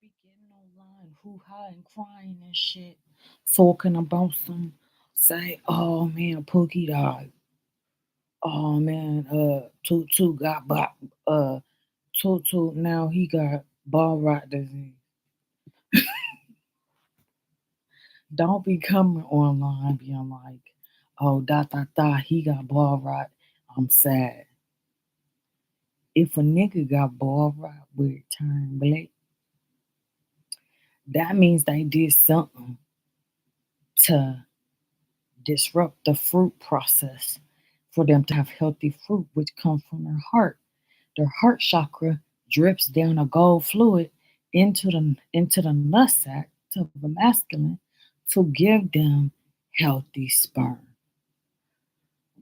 be getting online, hoo-ha and crying and shit, talking about some, say, oh man, Pookie died. Oh man, Tutu got Tutu now he got ball rot disease. Don't be coming online being like, oh he got ball rot. I'm sad. If a nigga got ball rot where it turned black, that means they did something to disrupt the fruit process for them to have healthy fruit, which comes from their heart. Their heart chakra drips down a gold fluid into the nutsack to the masculine to give them healthy sperm.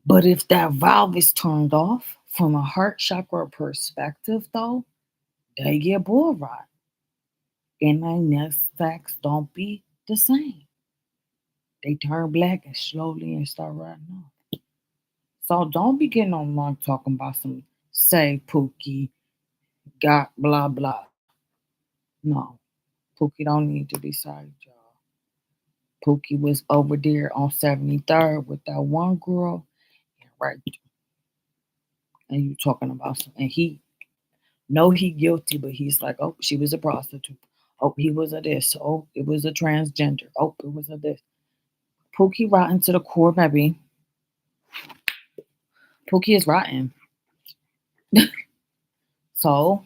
But if that valve is turned off from a heart chakra perspective, though, they get bull rot, and their nutsacks don't be the same. They turn black and slowly and start rotting off. So don't be getting online talking about some say Pookie got blah blah. No, Pookie don't need to be saved, y'all. Pookie was over there on 73rd with that one girl, and right, and you talking about some, and he know he guilty, but he's like, oh, she was a prostitute. Oh, he was a this. Oh, it was a transgender. Oh, it was a this. Pookie rotten to the core, baby. Pookie is rotten. So,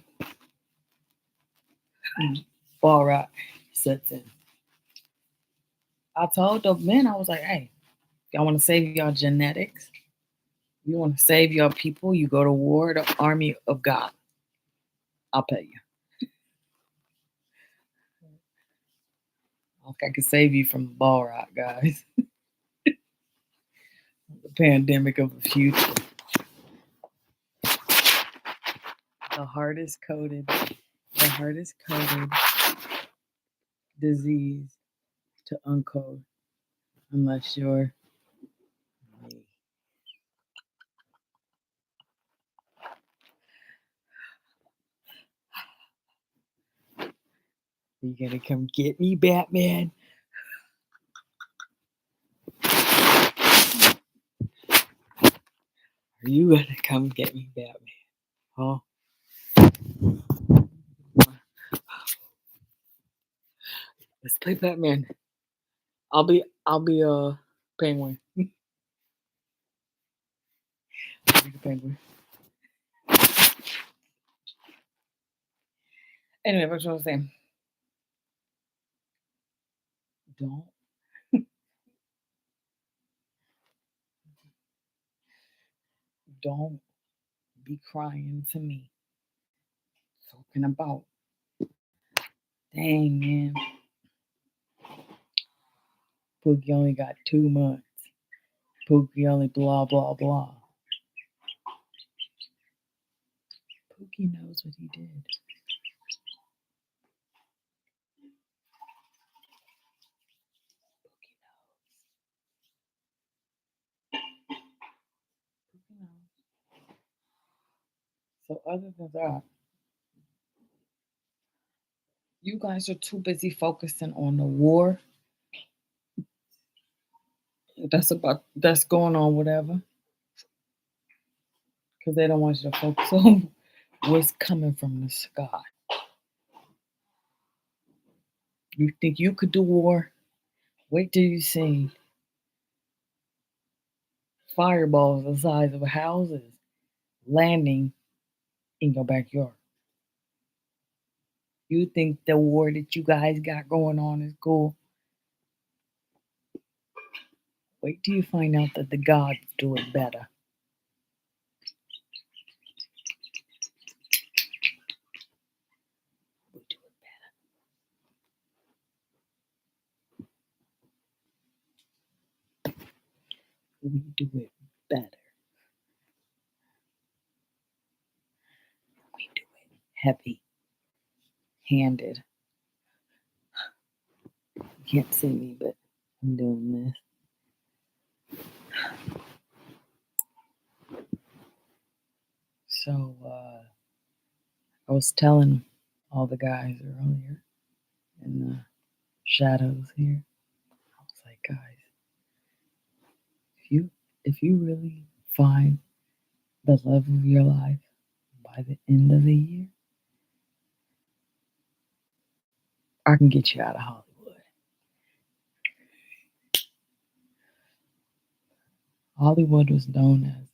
all right, sets in. I told the men, I was like, hey, y'all want to save y'all genetics? You want to save your people? You go to war, the army of God. I'll pay you. Okay, I can save you from the ball rock, guys. The pandemic of the future. The hardest coded, disease to uncode, unless you're me. You gonna come get me, Batman? Are you gonna come get me, Batman? Huh? Let's play Batman. I'll be penguin. I'll be the penguin. Anyway, what was I saying? Don't don't be crying to me. Talking about, dang man, Pookie only got 2 months. Pookie only blah blah blah. Pookie knows what he did. Pookie knows. So other than that, you guys are too busy focusing on the war that's going on, whatever, because they don't want you to focus on what's coming from the sky. You think you could do war? Wait till you see fireballs the size of houses landing in your backyard. You think the war that you guys got going on is cool? Wait till you find out that the gods do it better. We do it better. We do it better. We do it heavy handed. You can't see me, but I'm doing this. So I was telling all the guys earlier, in the shadows here. I was like, guys, if you really find the love of your life by the end of the year, I can get you out of Hollywood. Hollywood was known as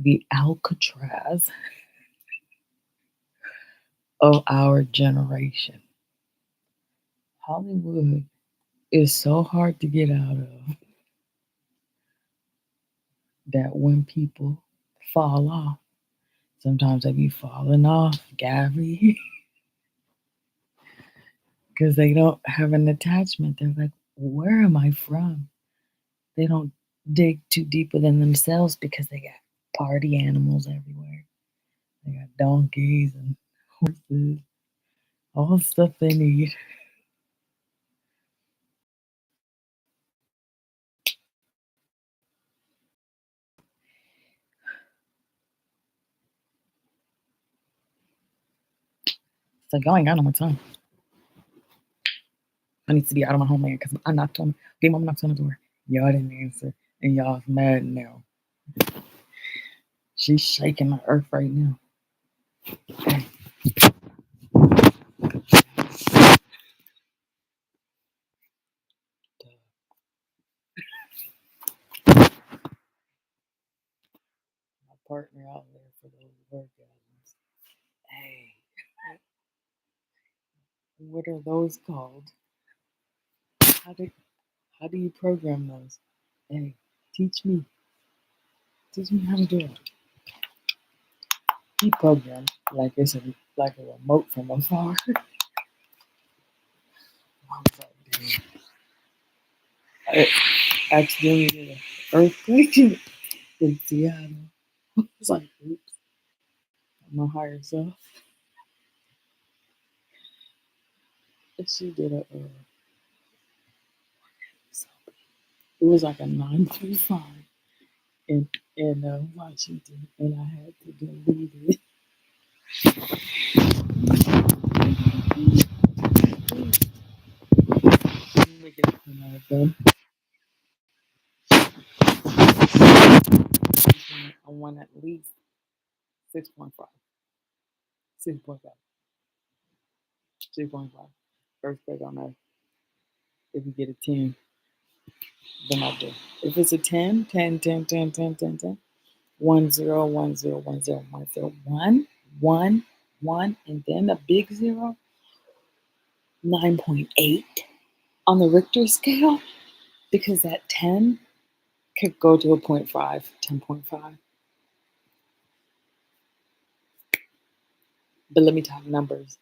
the Alcatraz of our generation. Hollywood is so hard to get out of that when people fall off, sometimes they be falling off, Gabby, because they don't have an attachment. They're like, where am I from? They don't dig too deep within themselves because they got party animals everywhere. They got donkeys and horses, all the stuff they need. So y'all ain't got no more time. I need to be out of my homeland because I knocked on, Big Mama knocked on the door. Y'all didn't answer, and y'all's mad now. She's shaking the earth right now. My partner out there for those orgasms. Hey, what are those called? How do how do you program those? Hey, teach me. Teach me how to do it. He programmed like it's like a remote from afar. I was like, damn. I accidentally did an earthquake in Seattle. I was like, oops, my higher self. And she did it was like a 9.5 in Washington, and I had to delete it. Make it done. I want at least 6.5. 6.5. 6.5. Earthquake on Earth. If you get a 10, then I do. If it's a 10, 10, 10, 10, 10, 10, 10, 1, 0, 1, 0, 1, 0, 1, 0, 1, 1, 1, and then a big 0, 9.8 on the Richter scale, because that 10 could go to a 0.5, 10.5. But let me talk numbers.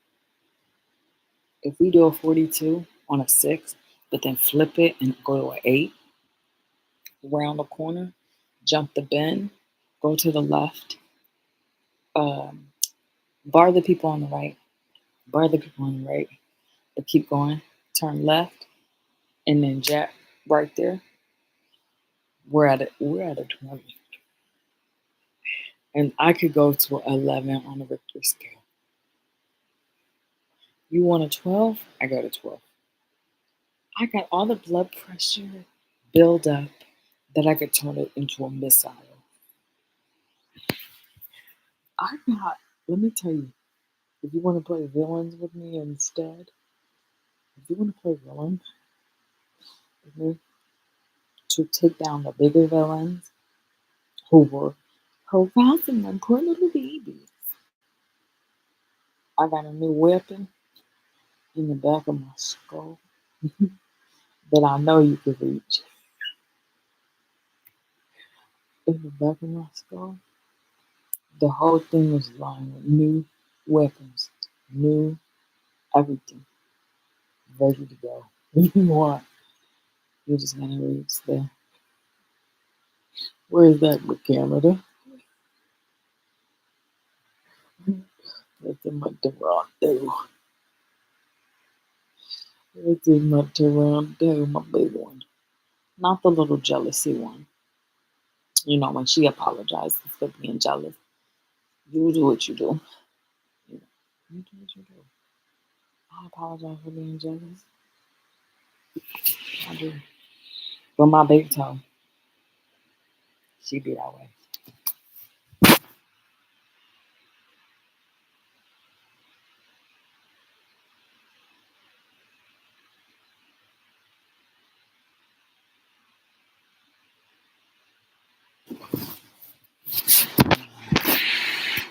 If we do a 42 on a 6, but then flip it and go to an 8, round the corner, jump the bend, go to the left, um, bar the people on the right, but keep going, turn left, and then jack right there. We're at a 20. And I could go to 11 on the Richter scale. You want a 12? I got a 12. I got all the blood pressure build up that I could turn it into a missile. I got, let me tell you, if you want to play villains with me instead, if you want to play villains with me to take down the bigger villains who were harassing my poor little babies, I got a new weapon in the back of my skull that I know you could reach. In the back of my skull, the whole thing was lined with new weapons, new everything, ready to go. If you want, you're just gonna reach there. Where is that with Canada? It's in my Toronto. It's in my Toronto, my big one. Not the little jealousy one. You know, when she apologizes for being jealous. You do what you do. You do what you do. I apologize for being jealous. I do. But my big toe, she be that way.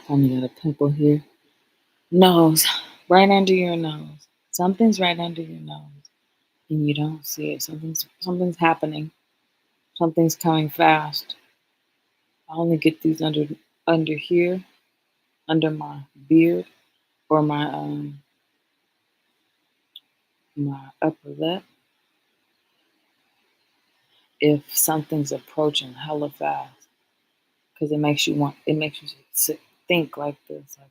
Only got a pimple here. Nose, right under your nose. Something's right under your nose, and you don't see it. Something's happening. Something's coming fast. I only get these under here, under my beard or my upper lip. If something's approaching hella fast, because it makes you think like this, like,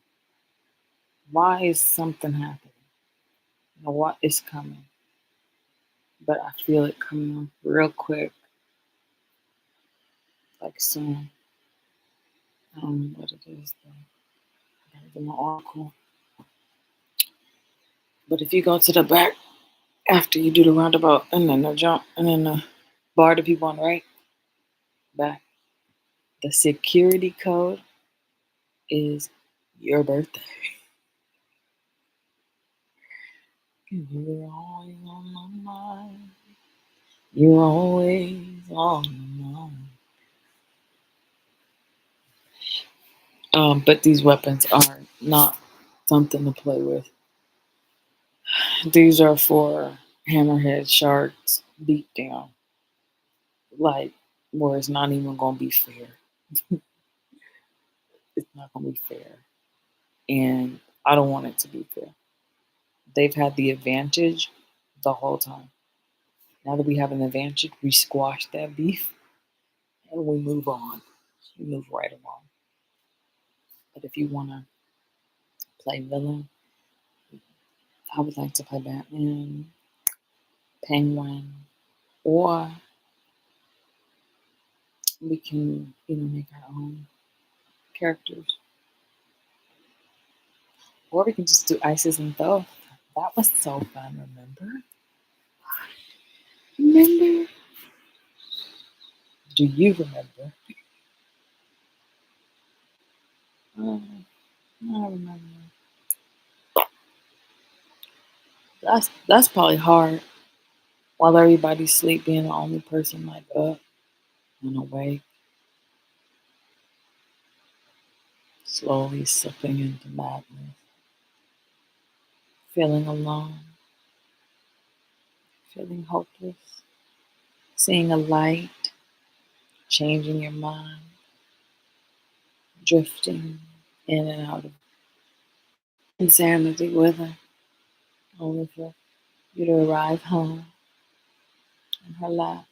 why is something happening? What is coming? But I feel it coming real quick, like soon. I don't know what it is though. I gotta get my article. But if you go to the back after you do the roundabout and then the jump and then the bar to people on the right, back, the security code is your birthday. You're always on my mind. You're always on my mind. But these weapons are not something to play with. These are for hammerhead sharks beat down, like where it's not even gonna be fair. It's not gonna be fair, and I don't want it to be fair. They've had the advantage the whole time. Now that we have an advantage, we squash that beef and we move on. We move right along. But if you wanna play villain, I would like to play Batman, Penguin, or we can, make our own characters. Or we can just do Isis and Thoth. That was so fun, remember? Remember? Do you remember? Oh, I remember. That's probably hard. While everybody's sleeping, being the only person like up and awake, slowly slipping into madness, feeling alone, feeling hopeless, seeing a light, changing your mind, drifting in and out of insanity with her, only for you to arrive home in her lap,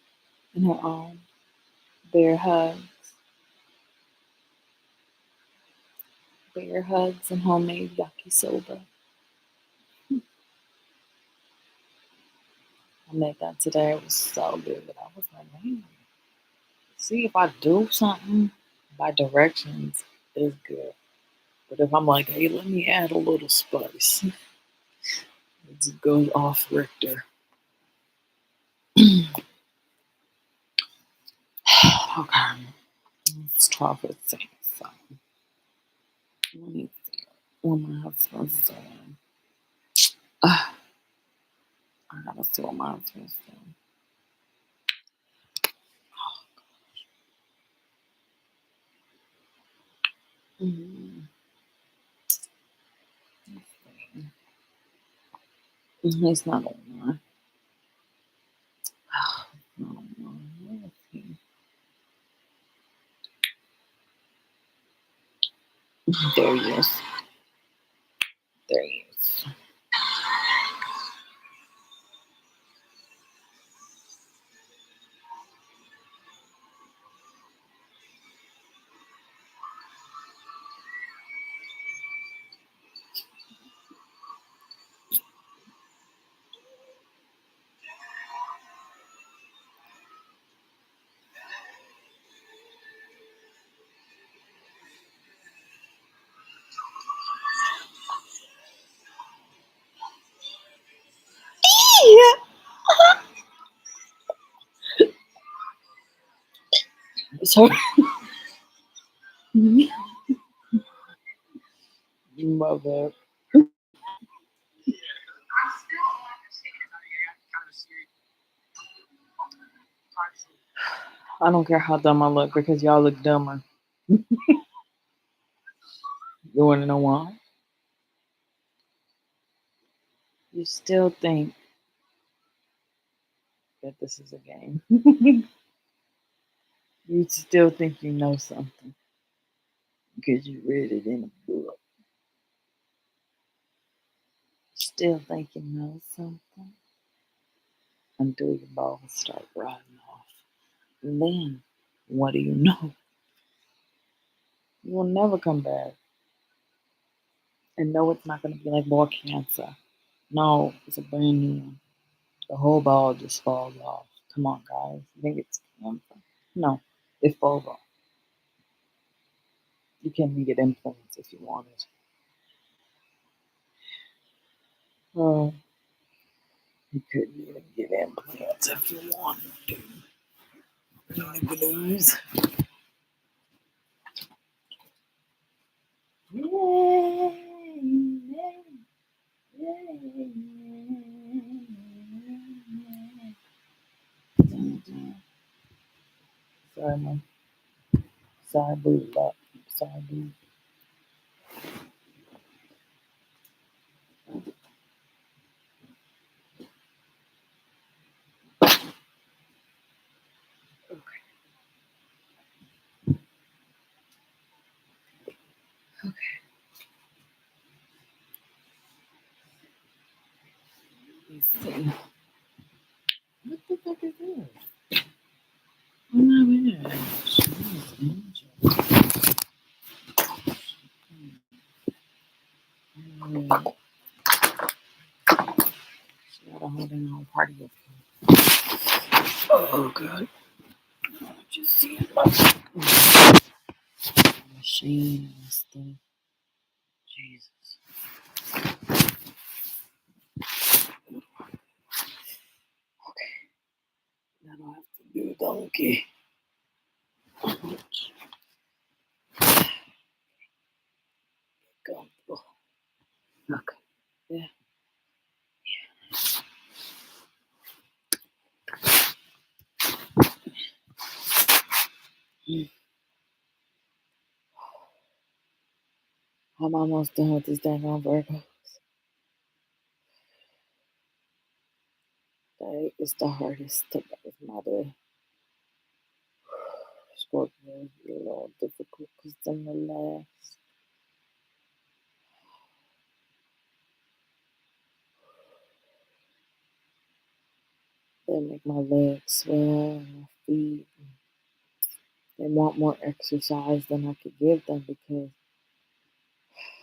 in her arms, bear hugs and homemade yakisoba. I made that today. It was so good. I was like, man, see if I do something by directions, it's good. But if I'm like, hey, let me add a little spice, it goes off Richter. Okay, it's 12:15. So let me see what my husband's doing. I gotta see what my husband's doing. Mm, he's not online. Not online. Where is he? There he is. There he is. So, my bad. I don't care how dumb I look because y'all look dumber. You want to know why? You still think that this is a game. You still think you know something because you read it in a book. Still think you know something until your balls start riding off. And then, what do you know? You will never come back. And no, it's not going to be like ball cancer. No, it's a brand new one. The whole ball just falls off. Come on, guys. You think it's cancer? No, it falls off. You can't even get implants if you wanted. Oh, you couldn't even get implants if you wanted to. The blues. Yay, yay, yay. Sorry, man. Sorry, boo. Sorry, boo. Okay. Okay. Let's see. What the fuck is this? Oh my gosh. Jeez, Angel. She got a holding on party up here. Oh, God. Just see it. Machine and stuff. Jesus. Okay. Now I have to do donkey. Comfortable. Okay. Yeah. Mm. I'm almost done with this dang on Virgo. That is the hardest of my day. Scorpio is a little difficult because then the last. They make my legs swell and my feet. They want more exercise than I could give them because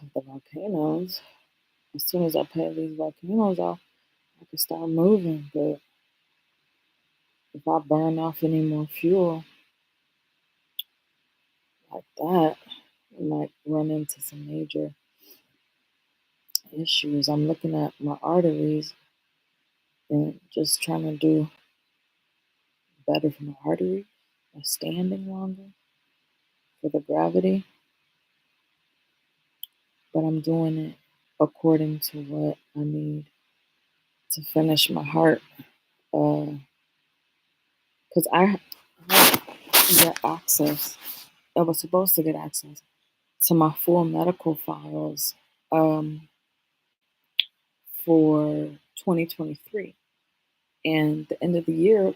of the volcanoes. As soon as I pay these volcanoes off, I can start moving. But if I burn off any more fuel like that, I might run into some major issues. I'm looking at my arteries and just trying to do better for my arteries by standing longer for the gravity. But I'm doing it according to what I need to finish my heart. Because I get access. I was supposed to get access to my full medical files um, for 2023. And the end of the year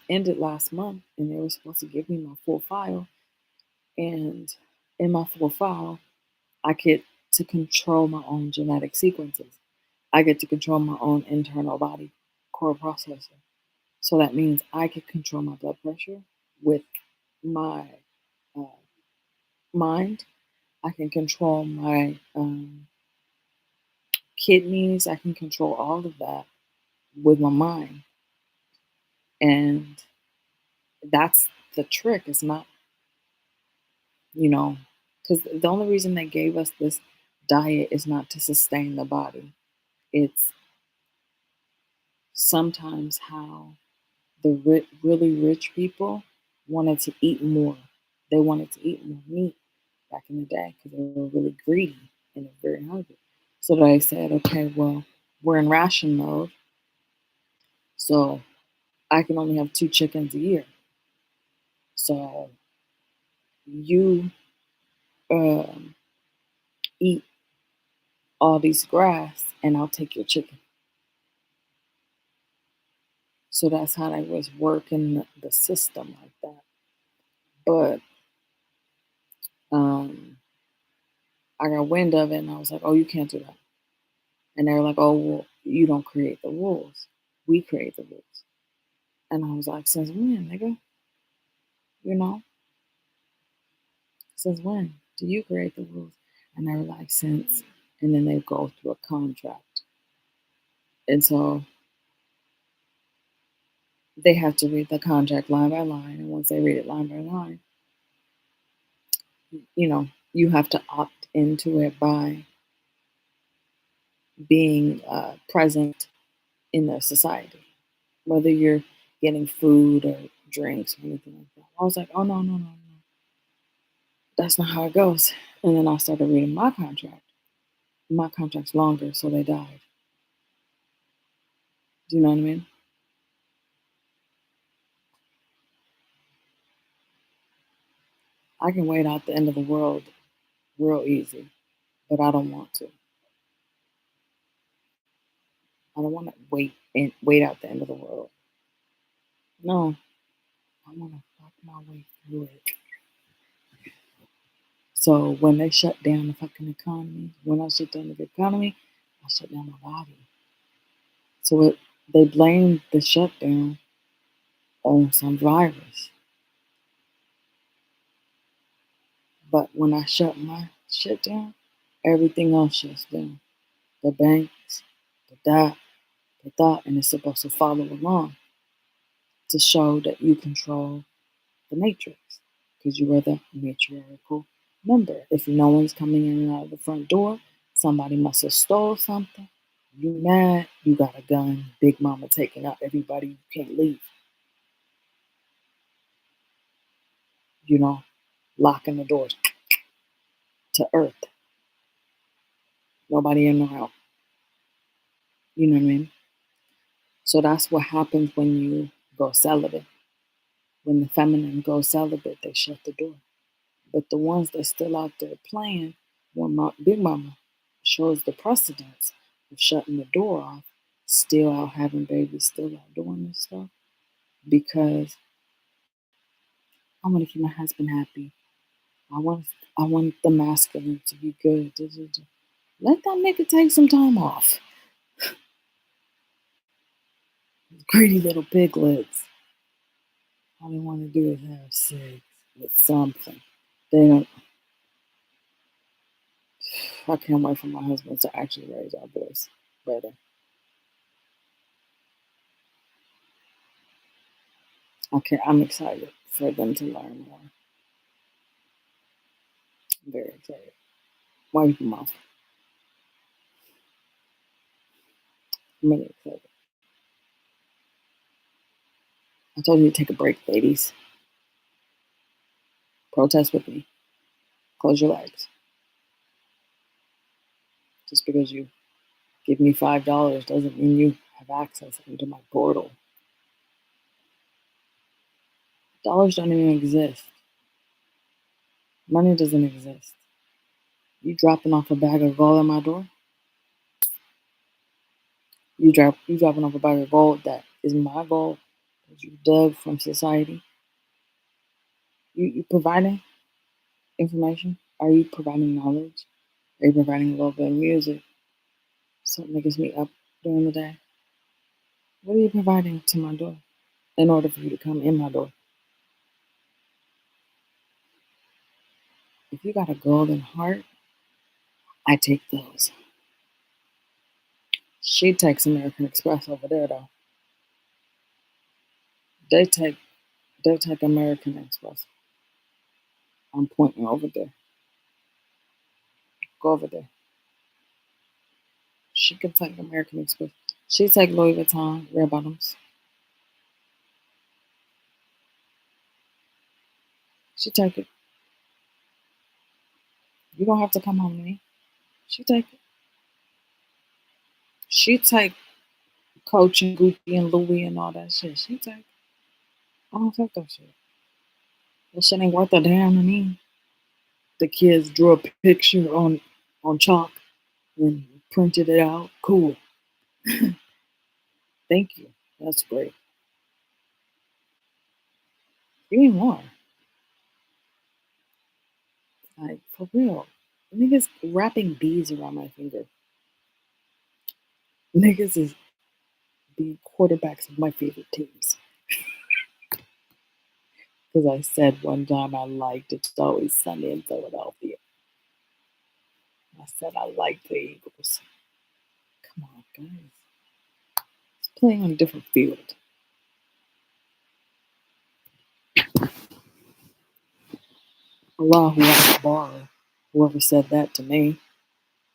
ended last month, and they were supposed to give me my full file. And in my full file, I get to control my own genetic sequences. I get to control my own internal body core processor. So that means I can control my blood pressure with my uh, mind. I can control my kidneys. I can control all of that with my mind. And that's the trick. It's not, you know, because the only reason they gave us this diet is not to sustain the body. It's sometimes how the really rich people wanted to eat more. They wanted to eat more meat back in the day because they were really greedy and they're very hungry. So they said, okay, well, we're in ration mode, so I can only have 2 chickens a year. So you um, eat all these grass and I'll take your chicken. So that's how they was working the system like that. But um, I got wind of it and I was like, oh, you can't do that. And they were like, oh, well, you don't create the rules. We create the rules. And I was like, since when, nigga? You know, since when do you create the rules? And they were like, since. And then they go through a contract. And so they have to read the contract line by line. And once they read it line by line, you have to opt into it by being present in their society, whether you're getting food or drinks or anything like that. I was like, oh, no, no, no, no. That's not how it goes. And then I started reading my contract. My contract's longer, so they died. Do you know what I mean? I can wait out the end of the world real easy, but I don't want to. I don't want to wait out the end of the world. No, I want to fuck my way through it. So when they shut down the fucking economy, when I shut down the economy, I shut down my body. So they blamed the shutdown on some virus. But when I shut my shit down, everything else shuts down. The banks, the that, the thought, and it's supposed to follow along to show that you control the matrix because you are the matriarchal member. If no one's coming in and out of the front door, somebody must have stole something. You mad, you got a gun, Big Mama taking out everybody, you can't leave. Locking the doors to earth. Nobody in or out. You know what I mean? So that's what happens when you go celibate. When the feminine goes celibate, they shut the door. But the ones that's still out there playing, when my Big Mama shows the precedence of shutting the door off, still out having babies, still out doing this stuff, because I want to keep my husband happy. I want I want the masculine to be good. Let that nigga take some time off. Greedy little piglets. All they want to do is have sex with something. They don't. I can't wait for my husband to actually raise our voice better. Okay, I'm excited for them to learn more. I'm very excited. Wipe them off. I'm really excited. I told you to take a break, ladies. Protest with me. Close your legs. Just because you give me $5 doesn't mean you have access into my portal. Dollars don't even exist. Money doesn't exist. You dropping off a bag of gold at my door? You dropping off a bag of gold that is my gold that you dug from society? You providing information? Are you providing knowledge? Are you providing a little bit of music? Something that gets me up during the day? What are you providing to my door in order for you to come in my door? If you got a golden heart, I take those. She takes American Express over there though. They take American Express. I'm pointing over there. Go over there. She can take American Express. She take Louis Vuitton, red bottoms. She take it. You don't have to come home to me. She take it. She take Coach and Gucci and Louis and all that shit. She take it. I don't take that shit. That shit ain't worth a damn to me. The kids drew a picture on chalk and printed it out. Cool. Thank you. That's great. Give me more. Like, for real. Niggas wrapping beads around my finger. Niggas is being quarterbacks of my favorite teams. Because I said one time I liked It's Always Sunny in Philadelphia. I said I liked the Eagles. Come on, guys. It's playing on a different field. Allahu Akbar. Whoever said that to me.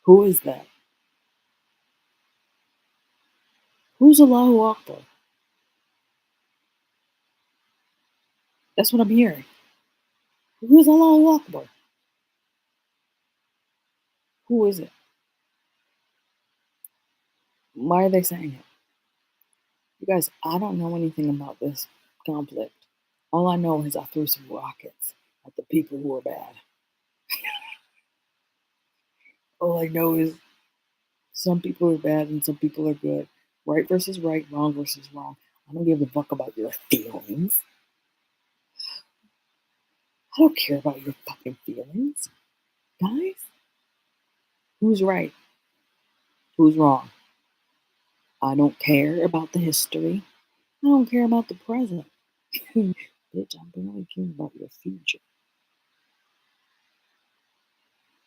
Who is that? Who's Allahu Akbar? That's what I'm hearing. Who's Allahu Akbar? Who is it? Why are they saying it? You guys, I don't know anything about this conflict. All I know is I threw some rockets at the people who are bad. All I know is some people are bad and some people are good. Right versus right, wrong versus wrong. I don't give a fuck about your feelings. I don't care about your fucking feelings. Guys, who's right? Who's wrong? I don't care about the history. I don't care about the present. Bitch, I'm barely caring about your future.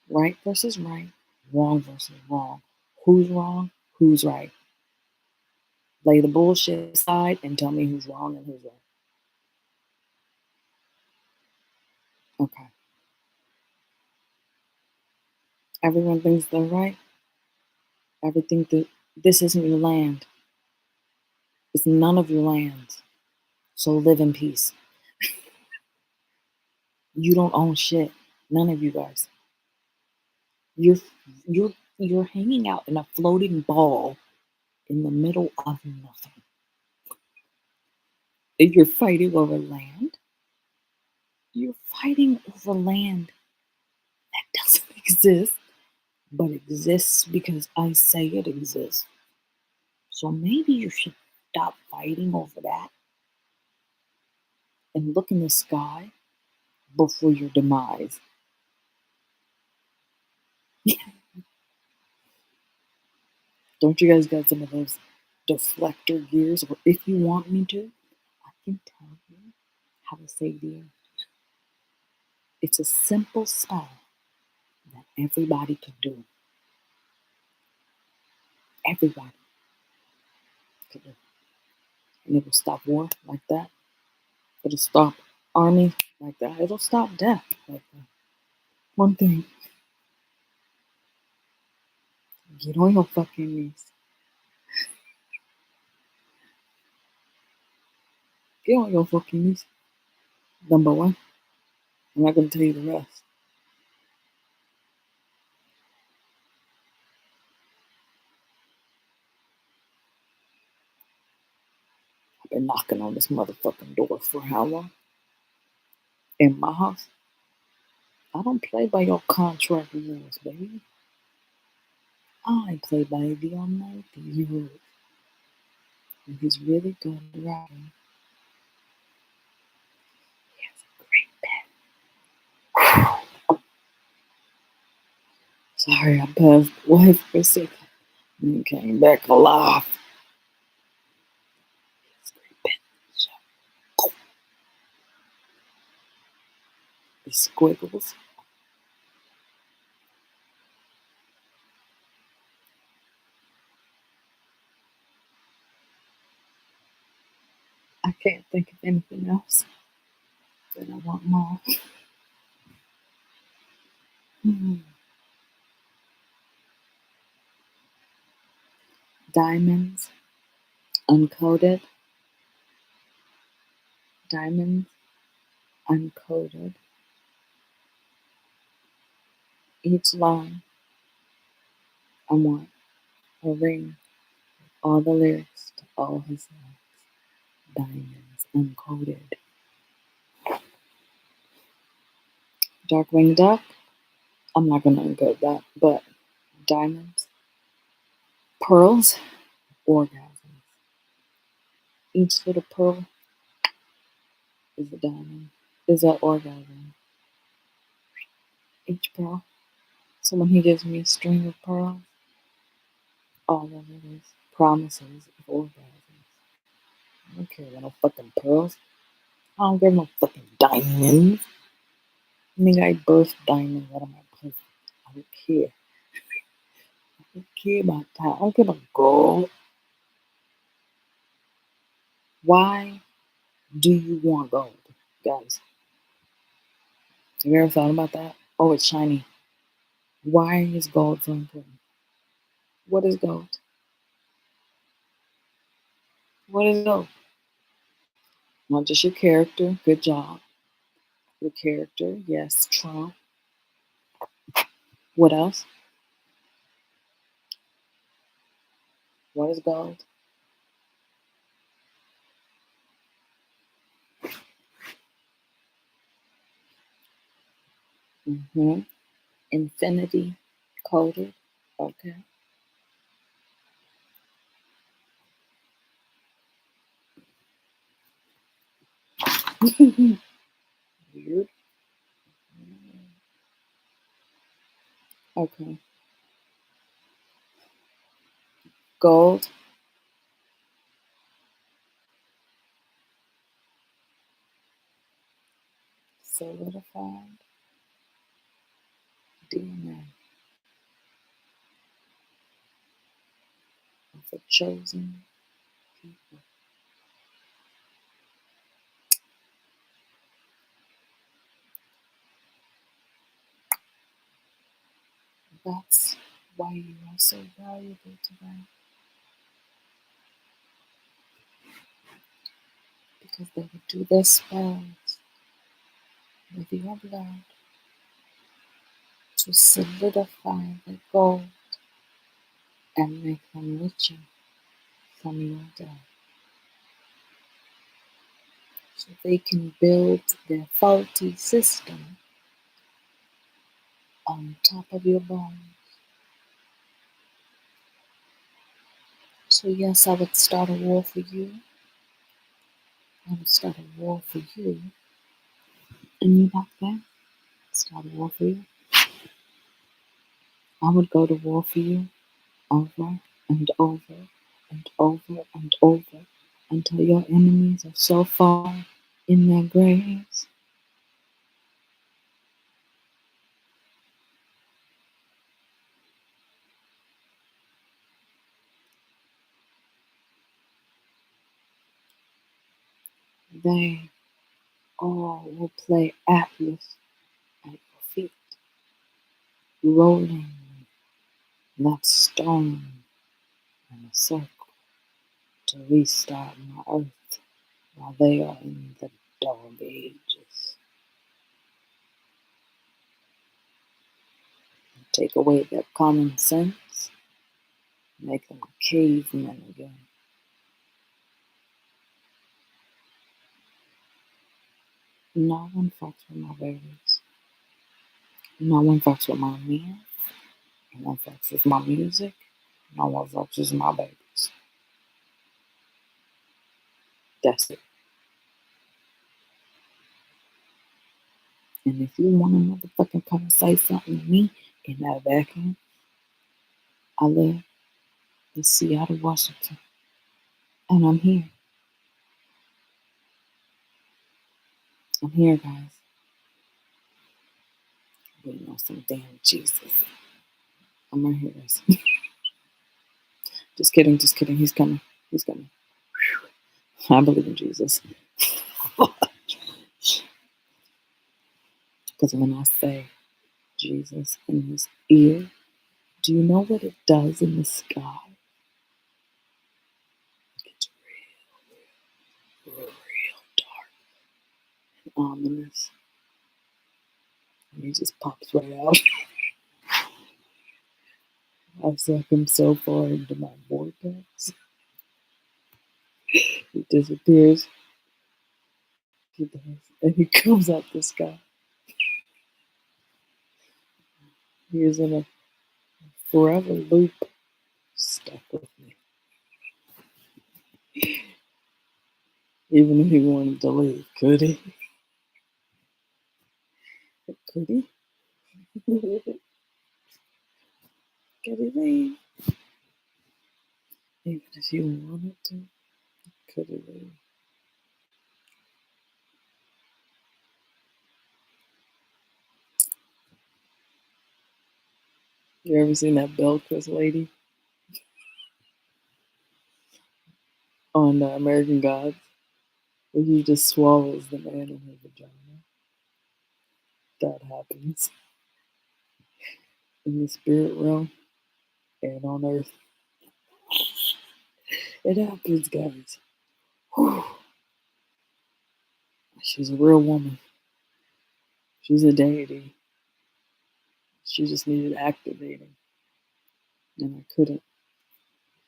Right versus right, wrong versus wrong. Who's wrong? Who's right? Lay the bullshit aside and tell me who's wrong and who's right. Okay. Everyone thinks they're right. Everything that this isn't your land. It's none of your lands. So live in peace. You don't own shit. None of you guys. You're you're hanging out in a floating ball in the middle of nothing. If you're fighting over land, you're fighting over land that doesn't exist, but exists because I say it exists. So maybe you should stop fighting over that and look in the sky before your demise. Don't you guys got some of those deflector gears? Or if you want me to, I can tell you how to save the earth. It's a simple spell that everybody can do. Everybody can do. And it will stop war like that. It'll stop army like that. It'll stop death like that. One thing, get on your fucking knees. Get on your fucking knees. Number one. I'm not going to tell you the rest. I've been knocking on this motherfucking door for how long? In my house. I don't play by your contract rules, baby. I play by the Almighty rules. And he's really good at writing. He has a great pen. Sorry, I passed away for a second and came back alive. He has a great pen. So, the squiggles. I can't think of anything else that I want more. Diamonds, uncoated. Diamonds, uncoated. Each line, I want a ring, all the lyrics to all his songs, diamonds uncoded. Darkwing Duck, I'm not gonna encode that, but diamonds, pearls, orgasms. Each little pearl is a diamond, is an orgasm. Each pearl. So when he gives me a string of pearls, all of it is promises of orgasms. I don't care about no fucking pearls. I don't care no fucking diamonds. Nigga, I birthed diamonds out of my pussy. I don't care. I don't care about that. I don't care about gold. Why do you want gold, guys? Have you ever thought about that? Oh, it's shiny. Why is gold so important? What is gold? What is gold? Not just your character. Good job. Your character. Yes, Trump. What else? What is gold? Mm-hmm. Infinity coded. Okay. Weird. Okay. Gold. Solidified DNA of a chosen people. That's why you are so valuable to them. Because they would do their spells with your blood to solidify the gold and make them richer from your death. So they can build their faulty system on top of your bones. So yes, I would start a war for you. I would start a war for you. And you back there? Start a war for you. I would go to war for you over and over and over and over until your enemies are so far in their graves. They all will play Atlas at your feet, rolling that stone in a circle to restart my earth while they are in the dog ages. Take away their common sense, make them cavemen again. No one fucks with my babies. No one fucks with my men. No one fucks with my music. No one fucks with my babies. That's it. And if you want to motherfucking come and say something to me in that vacuum, I live in Seattle, Washington. And I'm here. I'm here, guys. Waiting on some damn Jesus. I'm right here, guys. Just kidding, just kidding. He's coming. He's coming. I believe in Jesus. Because when I say Jesus in his ear, do you know what it does in the sky? It gets real dark and ominous. And he just pops right out. I suck him so far into my vortex, he disappears. He does. And he comes out the sky. He is in a forever loop stuck with me. Even if he wanted to leave, could he? Could he? Could he leave? Even if he wanted to, could he leave? You ever seen that Belquist lady on American Gods? Where he just swallows the man in her vagina. That happens in the spirit realm and on earth. It happens, guys. Whew. She's a real woman. She's a deity. She just needed activating. And I couldn't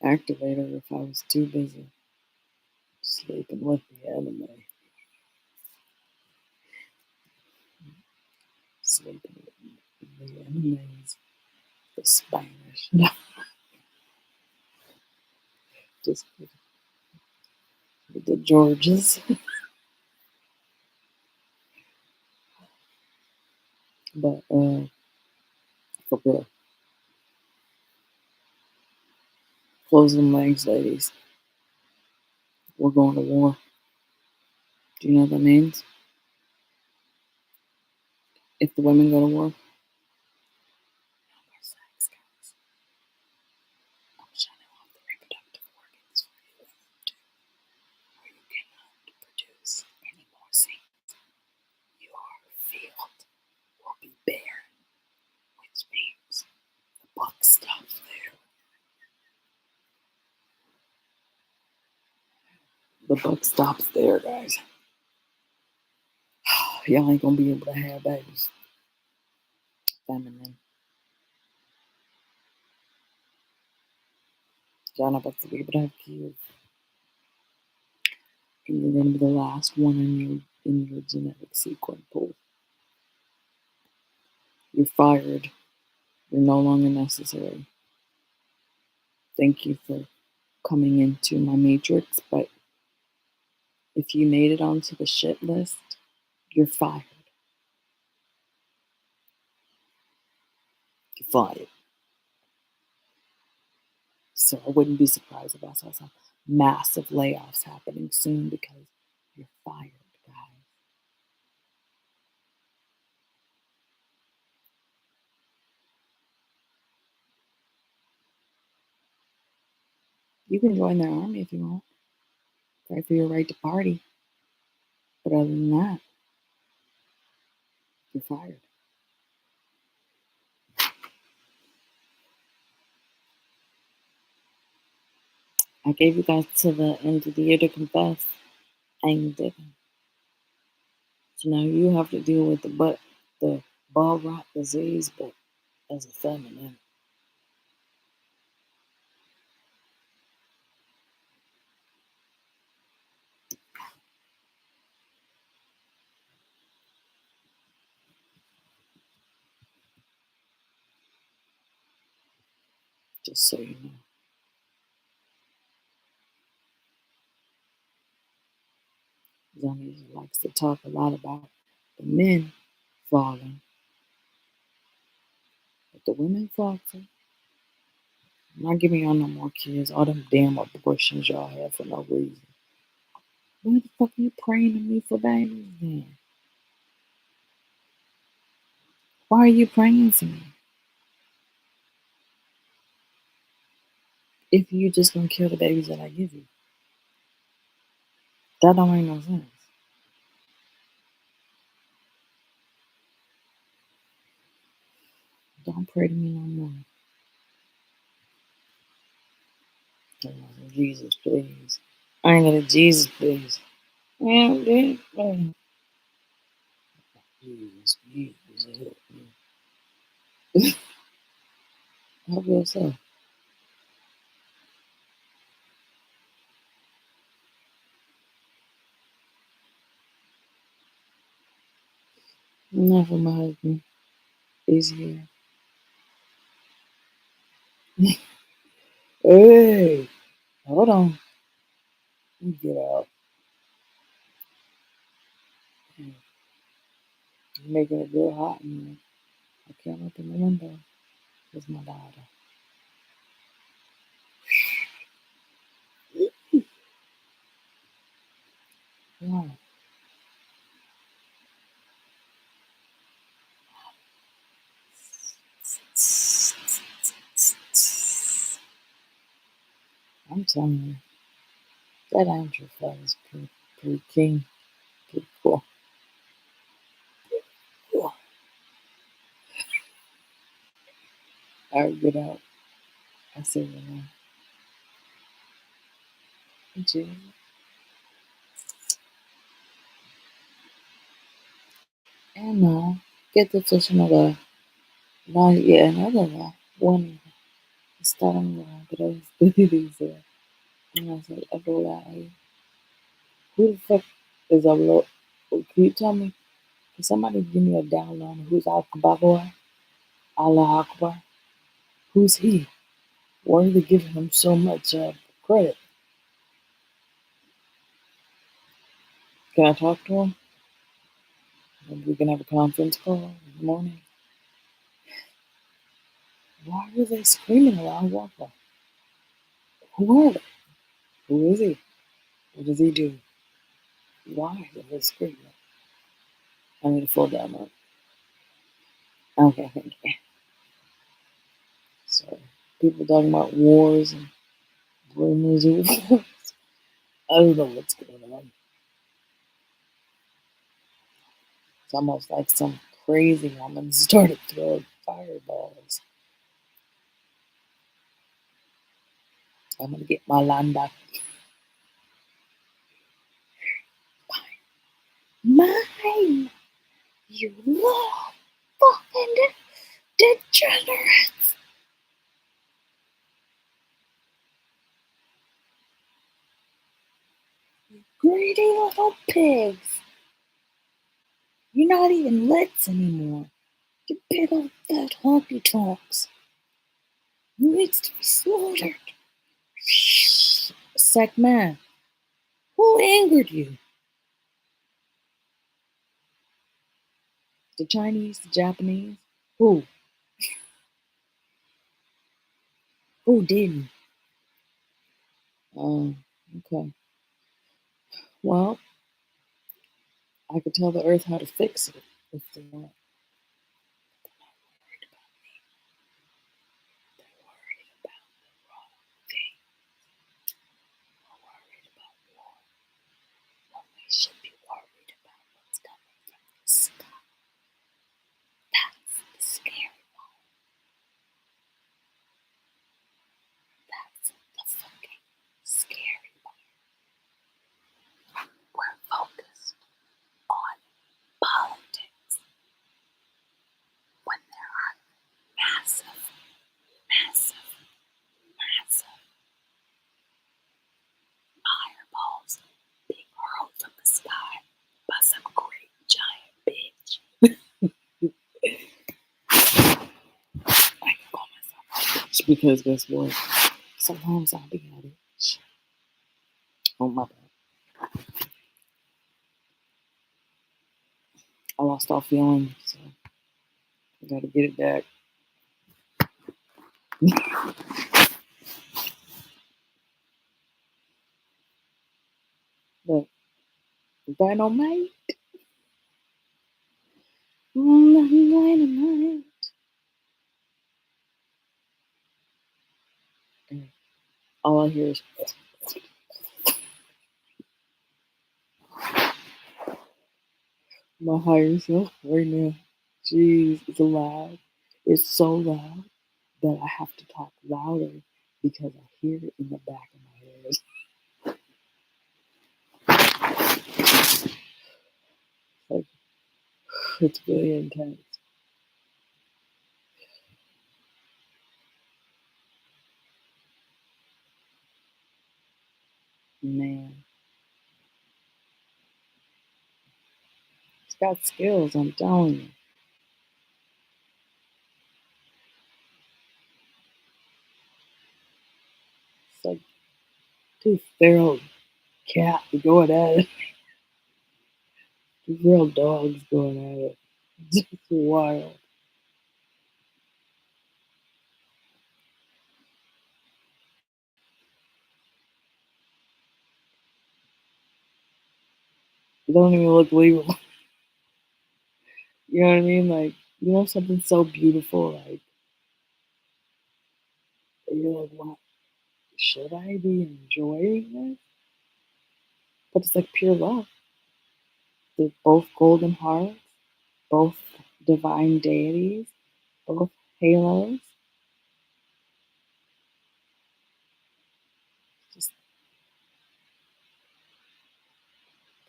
activate her if I was too busy sleeping with the anime. Sleeping with the animes. The Spanish. Just with the Georges. But for real. Close them legs, ladies. We're going to war. Do you know what that means? If the women go to war, no more sex, guys. I'm shutting off the reproductive organs for you women too, or you cannot produce any more seeds. Your field will be barren, which means the buck stops there. The buck stops there, guys. Y'all ain't gonna be able to have babies. Feminine. Y'all not about to be able to have kids. And you're gonna be the last one in your genetic sequence pool. You're fired. You're no longer necessary. Thank you for coming into my matrix, but if you made it onto the shit list, you're fired. You're fired. So I wouldn't be surprised if I saw some massive layoffs happening soon because you're fired, guys. You can join their army if you want. Fight for your right to party. But other than that, you're fired. I gave you guys to the end of the year to confess. And you didn't. So now you have to deal with the ball rot disease, but as a feminine. Just so you know. Zombie likes to talk a lot about the men falling, but the women fall too. I'm not giving y'all no more kids. All them damn abortions y'all have for no reason. Why the fuck are you praying to me for babies then? Why are you praying to me? If you just gonna kill the babies that I give you. That don't make no sense. Don't pray to me no more. Jesus, please. I ain't gonna Jesus, please. Jesus, Jesus, help me. Help yourself. Not for my husband. He's here. Hey, hold on. You get out. You're making it real hot in here. I can't open the window. It's my daughter. Yeah. I'm telling you, that Andrew fella is pretty keen, pretty cool. Cool. All right, get out. I see you now. Gee. And get the fish another. No, yeah, another one. One. Starting tres dice. And I said, Adonai, who the fuck is Allah? Can you tell me? Can somebody give me a download on who's Akbar boy? Allah Akbar? Who's he? Why are they giving him so much credit? Can I talk to him? Maybe we can have a conference call in the morning. Why are they screaming around Walker? Who are they? Who is he? What does he do? Why are they screaming? I need to fall down now. Okay, thank you. So people talking about wars and rumors of wars. I don't know what's going on. It's almost like some crazy woman started throwing fireballs. I'm gonna get my line back. Mine, you little fucking degenerates. Greedy little pigs. You're not even lits anymore. You big old fat honky tonks. You needs to be slaughtered. Sec man, who angered you? The Chinese, the Japanese? Who? Who didn't? Okay. Well, I could tell the earth how to fix it if they want. They're worried about the wrong thing. They're worried about war. When we should be worried about what's coming from the sky. That's the scary one. That's the fucking scary one. We're focused on politics when there are massive, massive, massive fireballs being hurled from the sky by some great giant bitch. I can call myself a bitch because guess what? Sometimes I'll be a bitch. Oh my bad. I lost all feeling, so I gotta get it back. But dynamite, dynamite. And all I hear is my higher self right now. Jeez, it's loud. It's so loud that I have to talk louder because I hear it in the back of my head. Like it's really intense, man. got skills, I'm telling you. It's like two feral cats going at it. Two feral dogs going at it. It's just wild. It don't even look legal. You know what I mean? Like, something so beautiful, like, you're like, what? Should I be enjoying this? But it's like pure love. They're both golden hearts, both divine deities, both halos. Just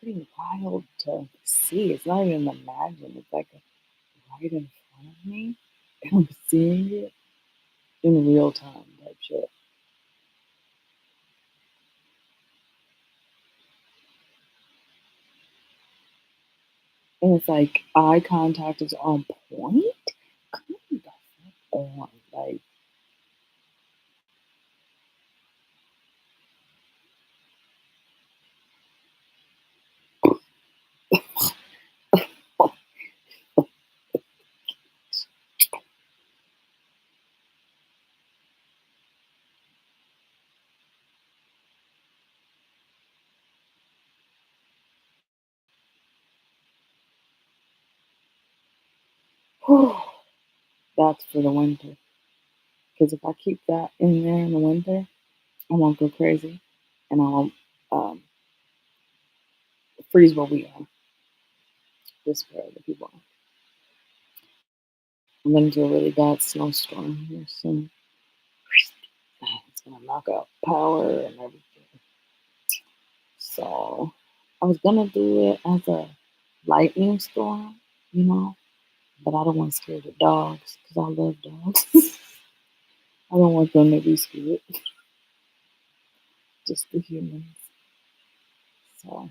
pretty wild to see. It's not even imagined. It's like right in front of me, and I'm seeing it in real time type shit. And it's like eye contact is on point. Come the fuck on, like. That's for the winter. Because if I keep that in there in the winter, I won't go crazy, and I won't um, freeze where we are. This where the people are. I'm gonna do a really bad snowstorm here soon. It's gonna knock out power and everything. So I was gonna do it as a lightning storm, but I don't want to scare the dogs because I love dogs. I don't want them to be scared, just the humans. So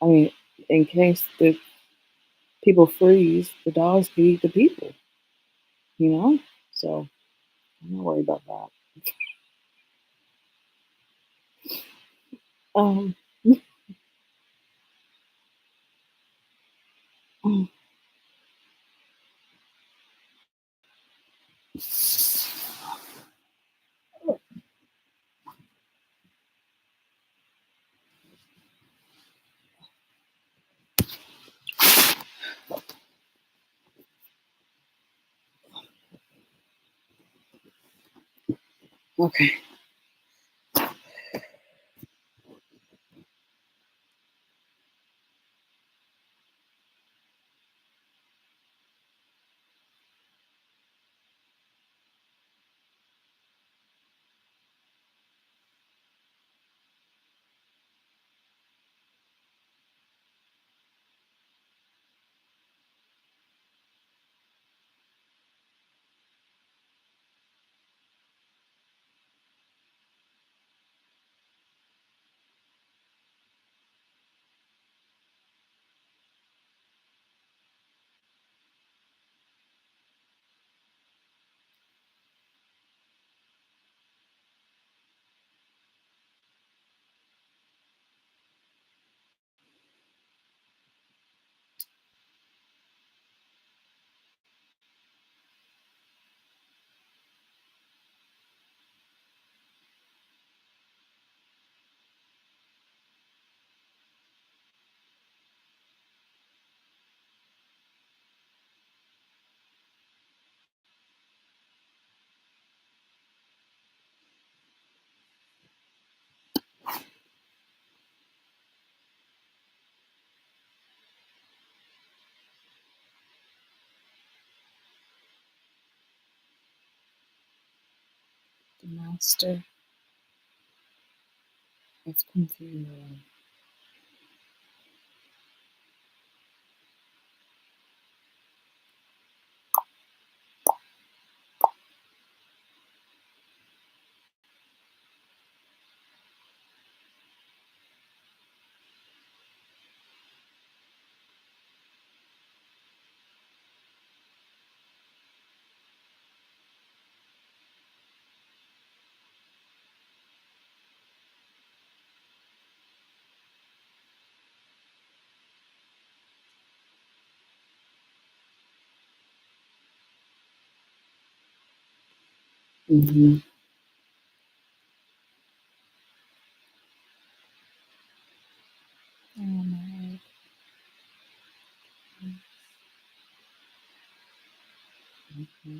I mean, in case the people freeze, the dogs can eat the people, you know. So I'm not worried about that. Um. Okay. The master is confused. Mm-hmm. Oh my. Mm-hmm.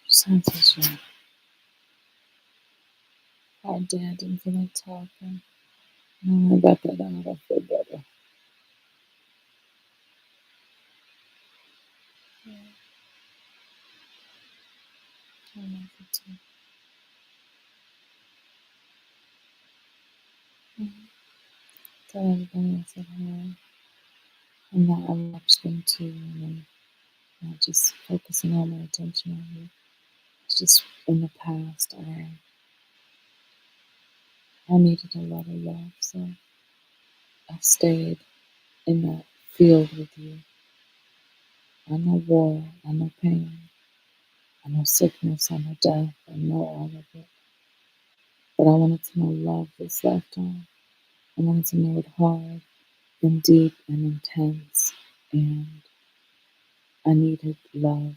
Sounds such a hard day. I didn't feel like talking. I got that out. I feel better. Yeah, I love it too. Mm-hmm. Tell everybody I said hi. And that I watched them too. And then not just focusing all my attention on you. It's just in the past, I needed a lot of love. So I stayed in that field with you. I know war. I know pain. I know sickness. I know death. I know all of it. But I wanted to know love this lifetime. I wanted to know it hard and deep and intense. And I needed love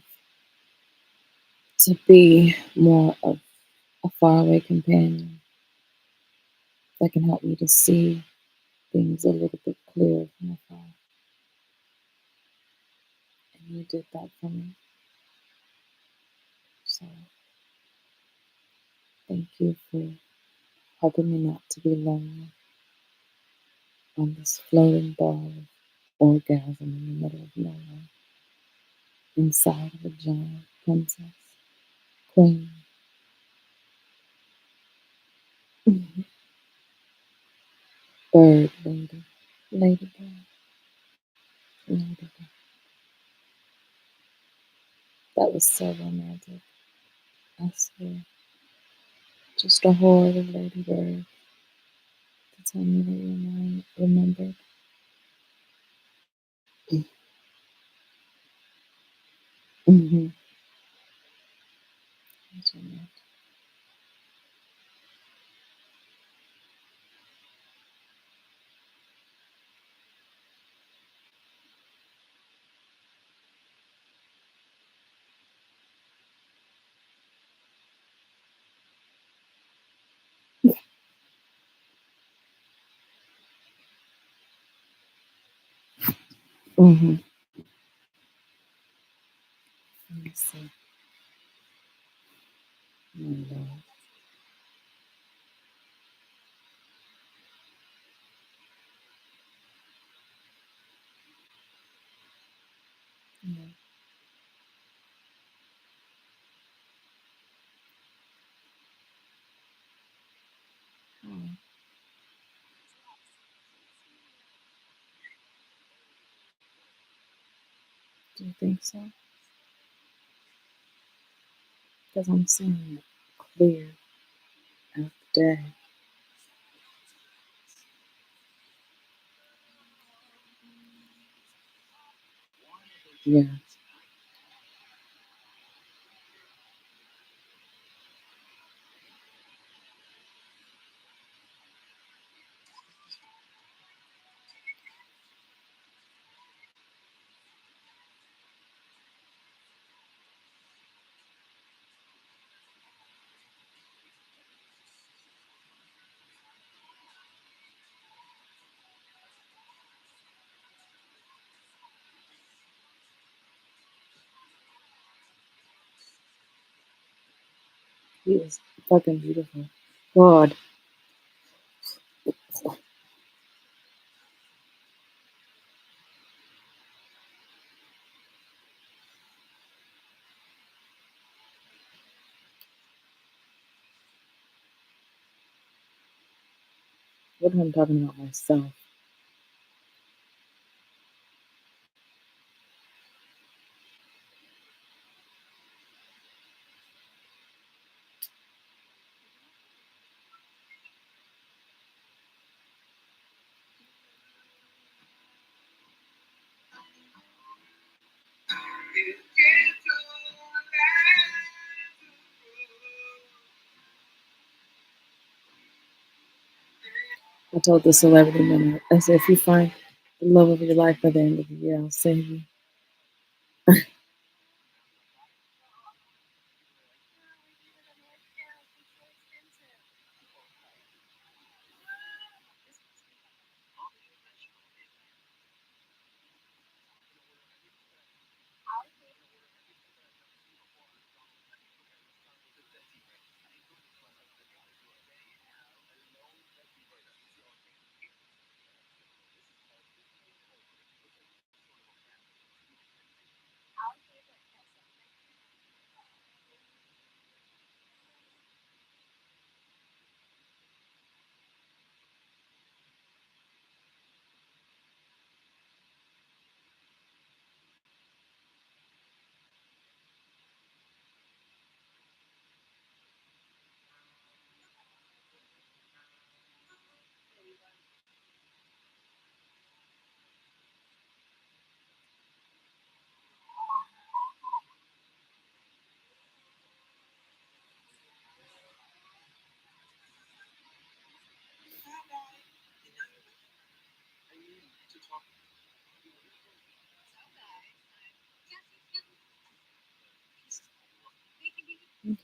to be more of a faraway companion that can help me to see things a little bit clearer from afar. And you did that for me. So thank you for helping me not to be lonely on this floating ball of orgasm in the middle of nowhere, inside of a giant princess, queen. Bird lady, ladybird, ladybird. That was so romantic. I swear. Just a horde of ladybirds to tell me that you're mine, remembered. Mm-hmm. That's romantic. Mm-hmm. Let me see. My love. Yeah. Oh, do you think so? Because I'm seeing it clear as day. Yeah. He is fucking beautiful. God. What am I talking about myself? I told the celebrity minute, I said, if you find the love of your life by the end of the year, I'll send you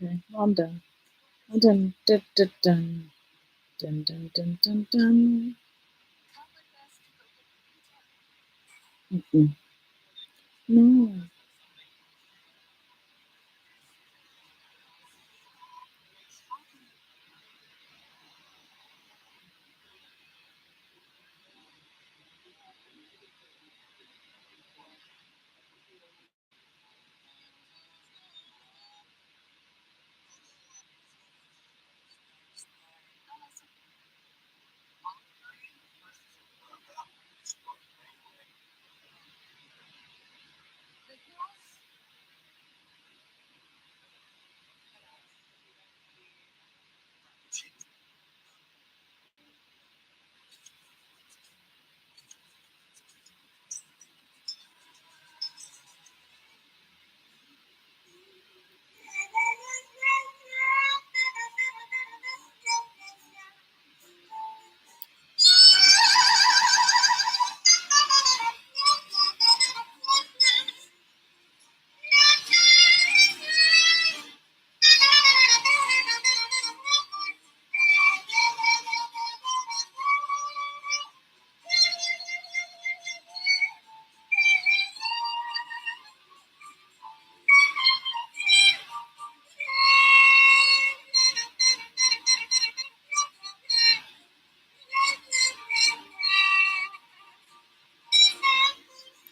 Okay, well, I'm done. I'm done. Dun, dun, dun. Dun, dun, dun, dun, dun. Mm-mm. No.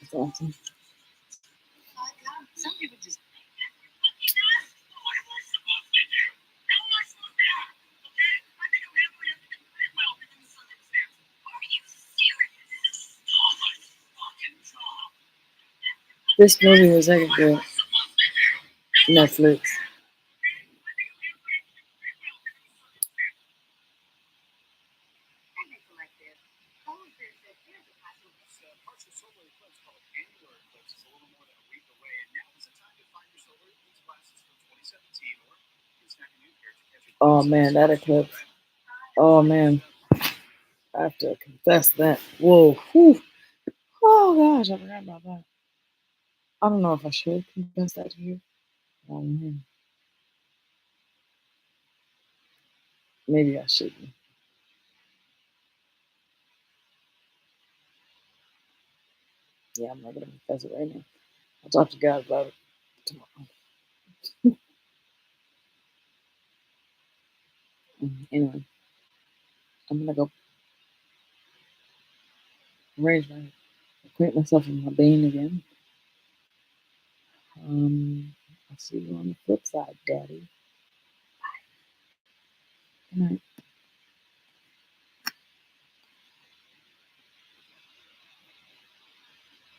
That's awesome. This movie was like a good Netflix. Oh man, that eclipse. Oh man, I have to confess that. Whoa. Whew. Oh gosh, I forgot about that. I don't know if I should confess that to you. Oh man, maybe I shouldn't. Yeah, I'm not gonna confess it right now. I'll talk to God about it tomorrow. Anyway, I'm gonna go arrange my acquaint myself with my being again. I'll see you on the flip side, Daddy. Good night.